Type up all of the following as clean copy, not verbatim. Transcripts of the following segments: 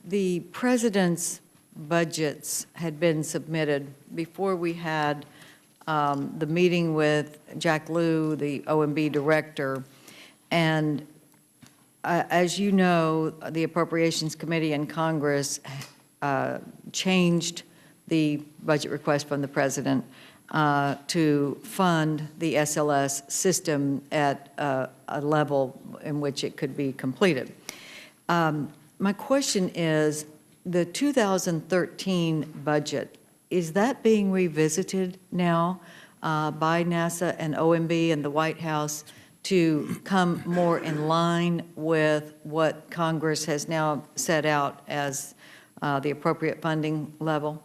The president's budgets had been submitted before we had the meeting with Jack Lew, the OMB director. And as you know, the Appropriations Committee in Congress changed the budget request from the president to fund the SLS system at a level in which it could be completed. My question is, the 2013 budget, is that being revisited now by NASA and OMB and the White House to come more in line with what Congress has now set out as the appropriate funding level?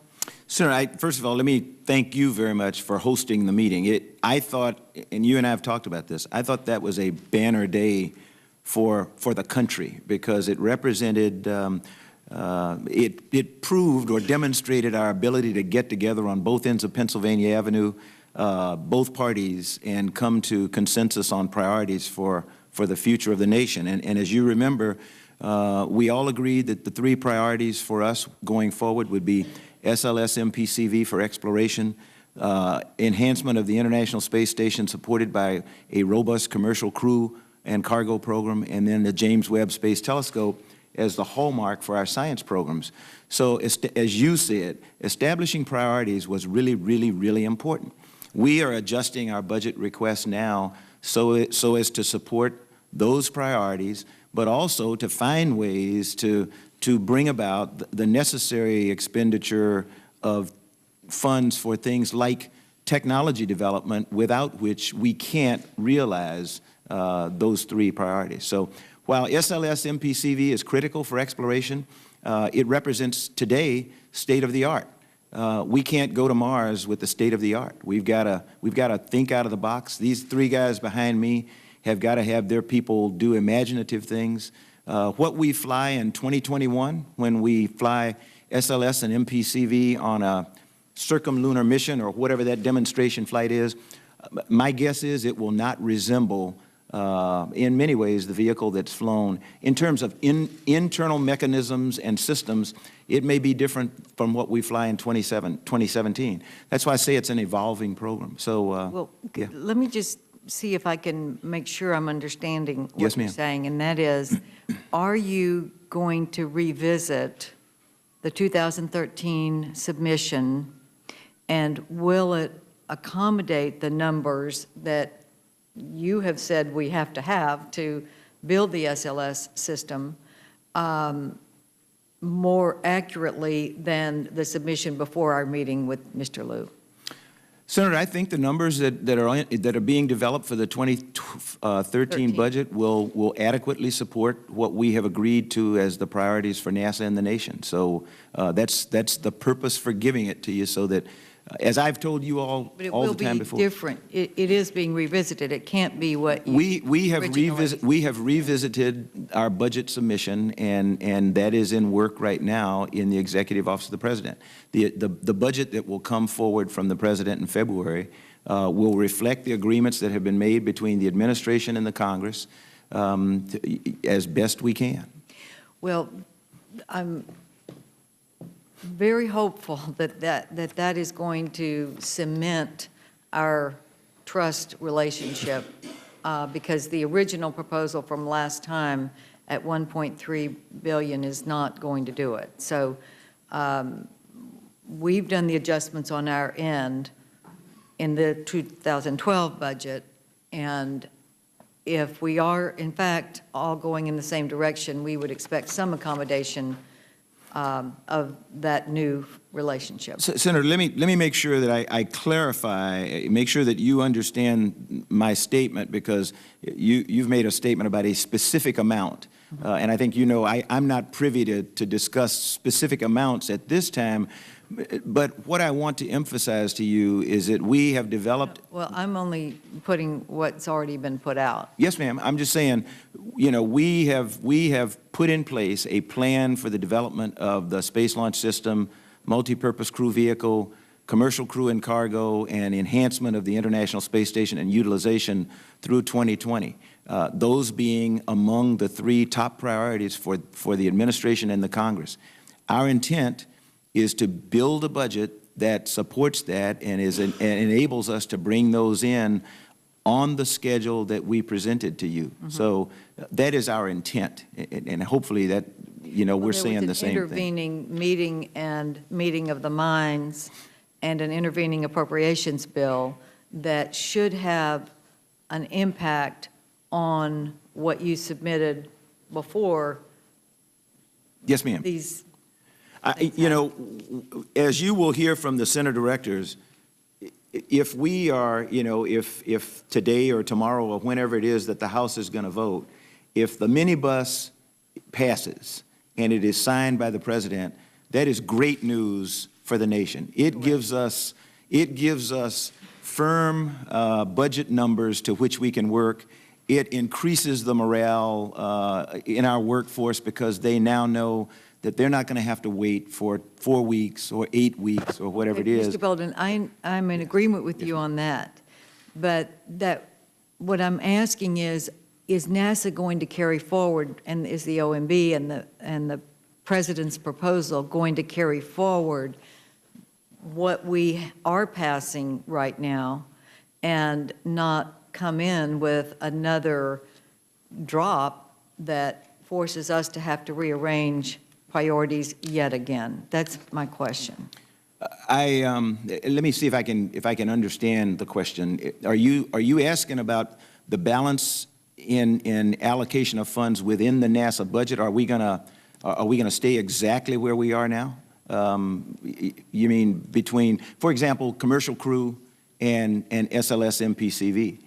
Senator, first of all, let me thank you very much for hosting the meeting. I thought, and you and I have talked about this, I thought that was a banner day for the country, because it represented, it proved or demonstrated our ability to get together on both ends of Pennsylvania Avenue, both parties, and come to consensus on priorities for the future of the nation. And as you remember, we all agreed that the three priorities for us going forward would be SLS MPCV for exploration, enhancement of the International Space Station supported by a robust commercial crew and cargo program, and then the James Webb Space Telescope as the hallmark for our science programs. So as you said, establishing priorities was really, really, really important. We are adjusting our budget request now so as to support those priorities, but also to find ways to bring about the necessary expenditure of funds for things like technology development, without which we can't realize those three priorities. So while SLS MPCV is critical for exploration, it represents today state-of-the-art. We can't go to Mars with the state-of-the-art. We've got to think out of the box. These three guys behind me have got to have their people do imaginative things. What we fly in 2021, when we fly SLS and MPCV on a circumlunar mission or whatever that demonstration flight is, my guess is it will not resemble, in many ways, the vehicle that's flown. In terms of internal mechanisms and systems, it may be different from what we fly in 2017. That's why I say it's an evolving program. So, well, yeah. Let me just see if I can make sure I'm understanding what Yes, you're ma'am. saying, and that is, are you going to revisit the 2013 submission, and will it accommodate the numbers that you have said we have to build the SLS system more accurately than the submission before our meeting with Mr. Lew? Senator, I think the numbers that are being developed for the 2013 budget will adequately support what we have agreed to as the priorities for NASA and the nation. So that's the purpose for giving it to you, so that, as I've told you all the time before. But it will be different. It is being revisited. It can't be what you we have revisited our budget submission, and that is in work right now in the Executive Office of the President. The budget that will come forward from the President in February will reflect the agreements that have been made between the administration and the Congress as best we can. Well, I'm very hopeful that is going to cement our trust relationship, because the original proposal from last time at $1.3 billion is not going to do it. So we've done the adjustments on our end in the 2012 budget, and if we are in fact all going in the same direction, we would expect some accommodation of that new relationship. Senator, let me make sure that I clarify, make sure that you understand my statement, because you've made a statement about a specific amount. And I think you know I'm not privy to discuss specific amounts at this time, but what I want to emphasize to you is that we have developed... Well, I'm only putting what's already been put out. Yes, ma'am. I'm just saying, you know, we have put in place a plan for the development of the Space Launch System, multi-purpose crew vehicle, commercial crew and cargo, and enhancement of the International Space Station and utilization through 2020. Those being among the 3 top priorities for the administration and the Congress. Our intent is to build a budget that supports that and enables us to bring those in on the schedule that we presented to you. Mm-hmm. So that is our intent, and hopefully that, we're saying the same thing. Intervening meeting of the minds and an intervening appropriations bill that should have an impact on what you submitted before. Yes, ma'am. These, as you will hear from the Senate directors, if we are, if today or tomorrow or whenever it is that the House is going to vote, if the minibus passes and it is signed by the President, that is great news for the nation. It gives us firm budget numbers to which we can work. It increases the morale in our workforce because they now know that they're not going to have to wait for 4 weeks or 8 weeks or whatever it is. Mr. Bolden, I'm in agreement with you on that. But what I'm asking is NASA going to carry forward, and is the OMB and the President's proposal going to carry forward what we are passing right now and not come in with another drop that forces us to have to rearrange priorities yet again? That's my question. Let me see if I can understand the question. Are you asking about the balance in allocation of funds within the NASA budget? Are we gonna stay exactly where we are now? You mean between, for example, commercial crew and SLS MPCV?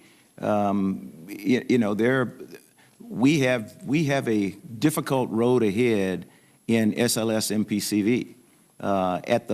We have a difficult road ahead in SLS MPCV at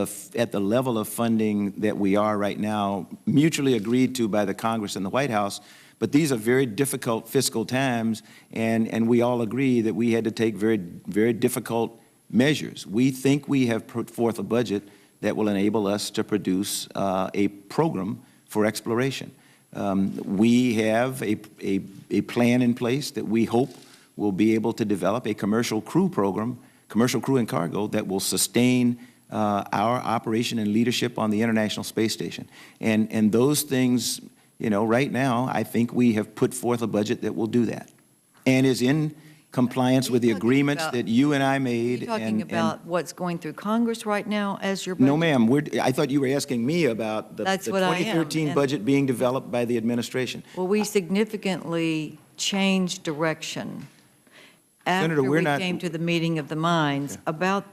the level of funding that we are right now, mutually agreed to by the Congress and the White House. But these are very difficult fiscal times, and we all agree that we had to take very, very difficult measures. We think we have put forth a budget that will enable us to produce a program for exploration. We have a plan in place that we hope will be able to develop a commercial crew program, commercial crew and cargo, that will sustain our operation and leadership on the International Space Station. And those things, right now, I think we have put forth a budget that will do that and is in compliance with the agreements that you and I made. Are you talking about what's going through Congress right now as your budget? No, ma'am. I thought you were asking me about the 2013 budget being developed by the administration. Well, we significantly changed direction after Senator, we came to the meeting of the minds about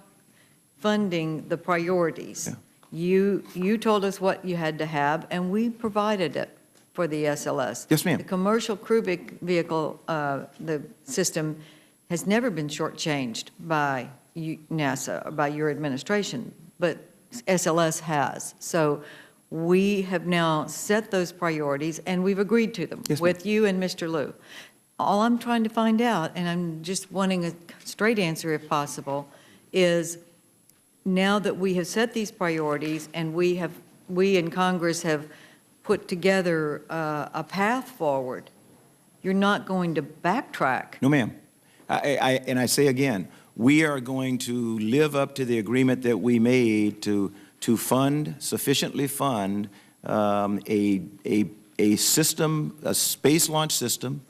funding the priorities. Yeah. You told us what you had to have, and we provided it for the SLS. Yes, ma'am. The commercial crew vehicle, the system has never been shortchanged by NASA or by your administration, but SLS has. So we have now set those priorities, and we've agreed to them with you and Mr. Liu. All I'm trying to find out, and I'm just wanting a straight answer if possible, is now that we have set these priorities and we in Congress have put together a path forward, you're not going to backtrack. No, ma'am. And I say again, we are going to live up to the agreement that we made to sufficiently fund a system, a space launch system,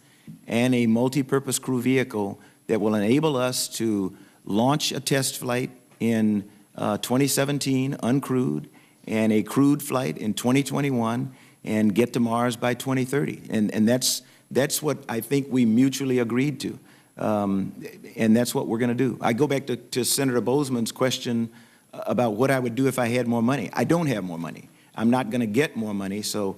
and a multi-purpose crew vehicle that will enable us to launch a test flight in 2017 uncrewed and a crewed flight in 2021 and get to Mars by 2030. And that's what I think we mutually agreed to. And that's what we're going to do. I go back to Senator Bozeman's question about what I would do if I had more money. I don't have more money. I'm not going to get more money. So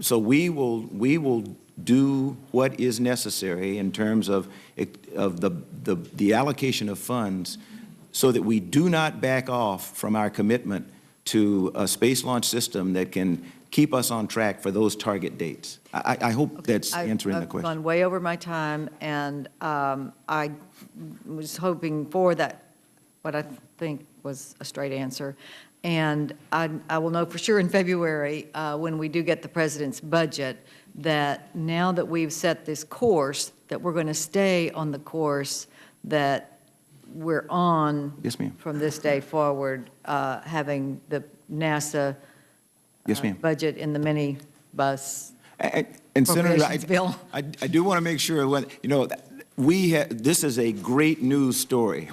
we will do what is necessary in terms of the allocation of funds so that we do not back off from our commitment to a space launch system that can keep us on track for those target dates. I hope that's answering the question. I've gone way over my time, and I was hoping for that, what I think was a straight answer. And I will know for sure in February, when we do get the president's budget, that now that we've set this course, that we're going to stay on the course that we're on. Yes, ma'am. From this day forward, having the NASA Yes, ma'am. budget in the minibus And Senator, appropriations bill. I do want to make sure, this is a great news story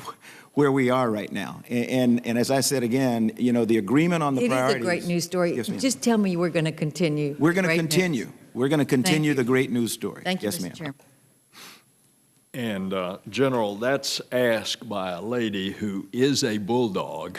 where we are right now. And as I said again, the agreement on the priorities. It is a great news story. Yes, ma'am. Just tell me we're going to continue. We're going to Great continue. news. We're going to continue you. the great news story. Thank you, Yes, Mr. ma'am. Chairman. And General, that's asked by a lady who is a bulldog.